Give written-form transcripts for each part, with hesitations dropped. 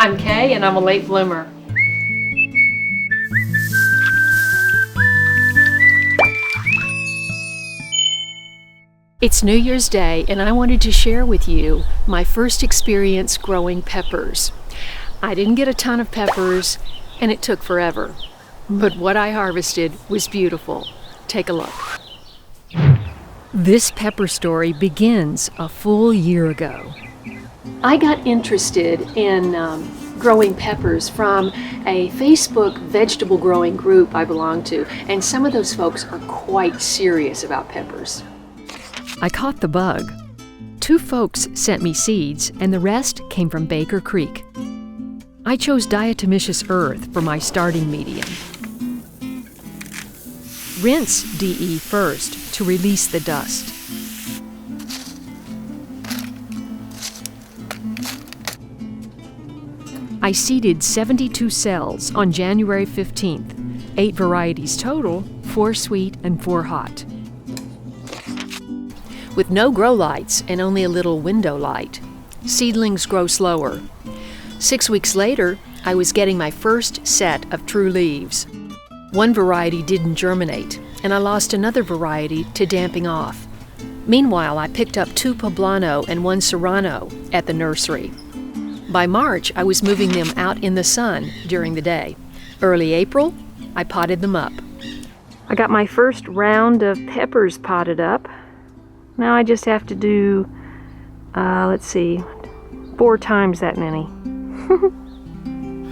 I'm Kaye and I'm a late bloomer. It's New Year's Day and I wanted to share with you my first experience growing peppers. I didn't get a ton of peppers and it took forever, but what I harvested was beautiful. Take a look. This pepper story begins a full year ago. I got interested in growing peppers from a Facebook vegetable growing group I belong to, and some of those folks are quite serious about peppers. I caught the bug. 2 folks sent me seeds, and the rest came from Baker Creek. I chose diatomaceous earth for my starting medium. Rinse DE first to release the dust. I seeded 72 cells on January 15th, 8 varieties total, 4 sweet and 4 hot. With no grow lights and only a little window light, seedlings grow slower. 6 weeks later, I was getting my first set of true leaves. 1 variety didn't germinate, and I lost another variety to damping off. Meanwhile, I picked up 2 poblano and 1 serrano at the nursery. By March, I was moving them out in the sun during the day. Early April, I potted them up. I got my first round of peppers potted up. Now I just have to do, 4 times that many.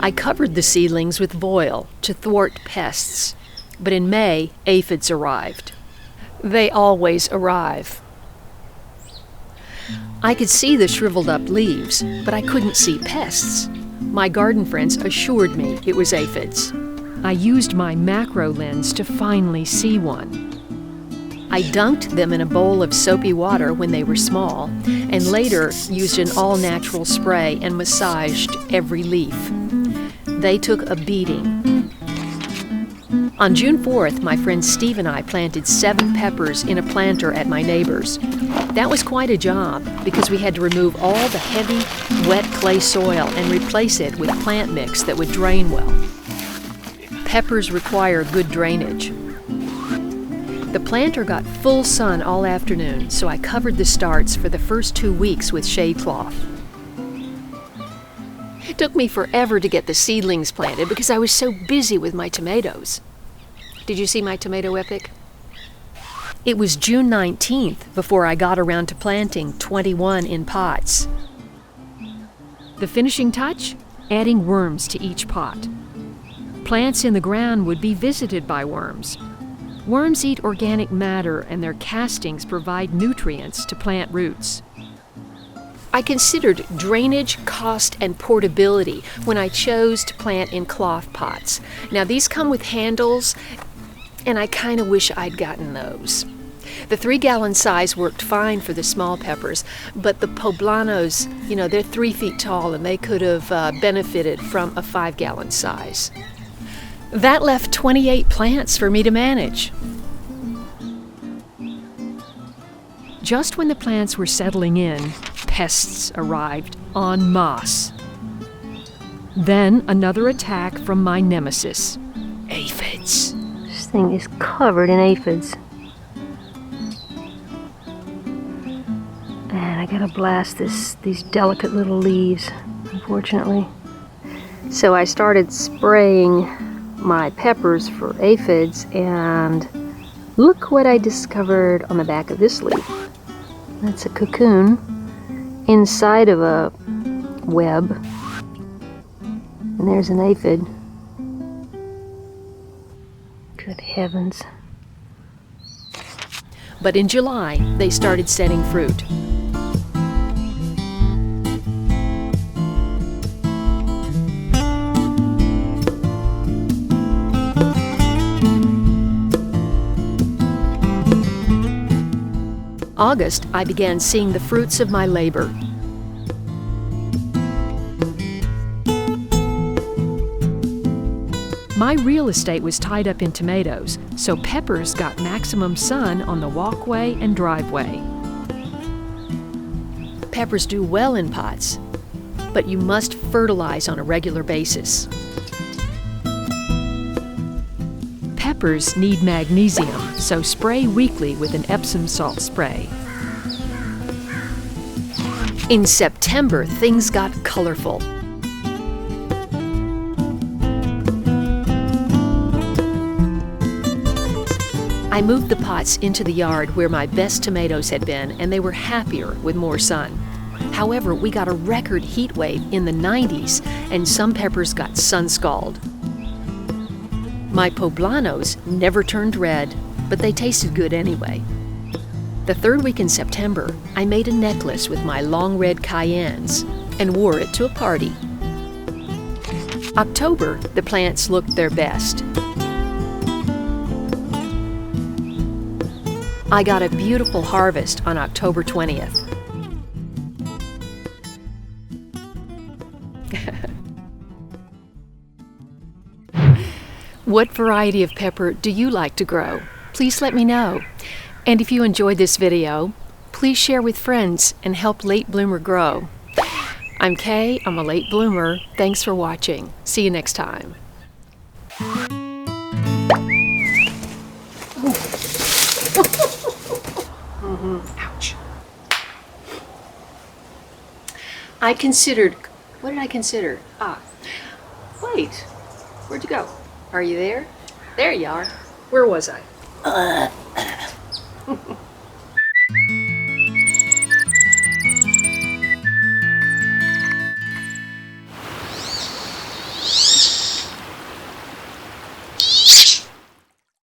I covered the seedlings with voile to thwart pests, but in May, aphids arrived. They always arrive. I could see the shriveled up leaves, but I couldn't see pests. My garden friends assured me it was aphids. I used my macro lens to finally see one. I dunked them in a bowl of soapy water when they were small, and later used an all-natural spray and massaged every leaf. They took a beating. On June 4th, my friend Steve and I planted 7 peppers in a planter at my neighbor's. That was quite a job because we had to remove all the heavy, wet clay soil and replace it with plant mix that would drain well. Peppers require good drainage. The planter got full sun all afternoon, so I covered the starts for the first 2 weeks with shade cloth. It took me forever to get the seedlings planted because I was so busy with my tomatoes. Did you see my tomato epic? It was June 19th before I got around to planting 21 in pots. The finishing touch? Adding worms to each pot. Plants in the ground would be visited by worms. Worms eat organic matter and their castings provide nutrients to plant roots. I considered drainage, cost, and portability when I chose to plant in cloth pots. Now these come with handles, and I kind of wish I'd gotten those. The 3-gallon size worked fine for the small peppers, but the poblanos, they're 3 feet tall and they could have benefited from a 5-gallon size. That left 28 plants for me to manage. Just when the plants were settling in, pests arrived en masse. Then another attack from my nemesis, aphids. This thing is covered in aphids. And I gotta blast these delicate little leaves, unfortunately. So I started spraying my peppers for aphids, and look what I discovered on the back of this leaf. That's a cocoon inside of a web, and there's an aphid. Good heavens. But in July, they started setting fruit. August, I began seeing the fruits of my labor. My real estate was tied up in tomatoes, so peppers got maximum sun on the walkway and driveway. Peppers do well in pots, but you must fertilize on a regular basis. Peppers need magnesium, so spray weekly with an Epsom salt spray. In September, things got colorful. I moved the pots into the yard where my best tomatoes had been, and they were happier with more sun. However, we got a record heat wave in the 90s, and some peppers got sun-scald. My poblanos never turned red, but they tasted good anyway. The third week in September, I made a necklace with my long red cayennes and wore it to a party. October, the plants looked their best. I got a beautiful harvest on October 20th. What variety of pepper do you like to grow? Please let me know. And if you enjoyed this video, please share with friends and help Late Bloomer grow. I'm Kaye, I'm a late bloomer. Thanks for watching. See you next time. Ouch. I considered, what did I consider? Wait, where'd you go? Are you there? There you are. Where was I?